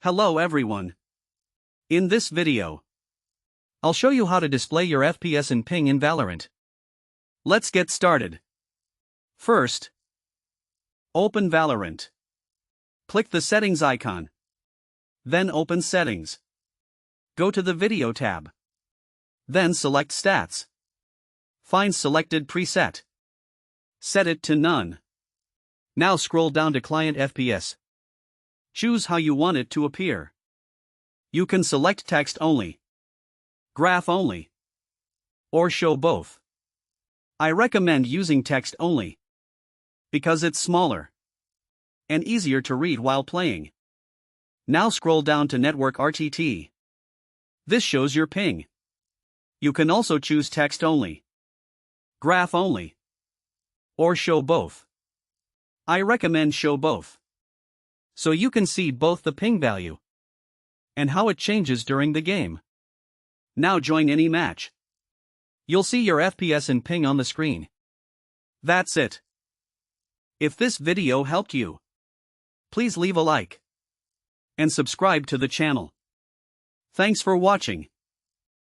Hello everyone. In this video, I'll show you how to display your FPS and ping in Valorant. Let's get started. First, open Valorant. Click the settings icon. Then open settings. Go to the video tab. Then select stats. Find selected preset. Set it to none. Now scroll down to client FPS. Choose how you want it to appear. You can select text only, graph only, or show both. I recommend using text only because it's smaller and easier to read while playing. Now scroll down to network RTT. This shows your ping. You can also choose text only, graph only, or show both. I recommend show both, so you can see both the ping value and how it changes during the game. Now join any match. You'll see your FPS and ping on the screen. That's it. If this video helped you, please leave a like and subscribe to the channel. Thanks for watching.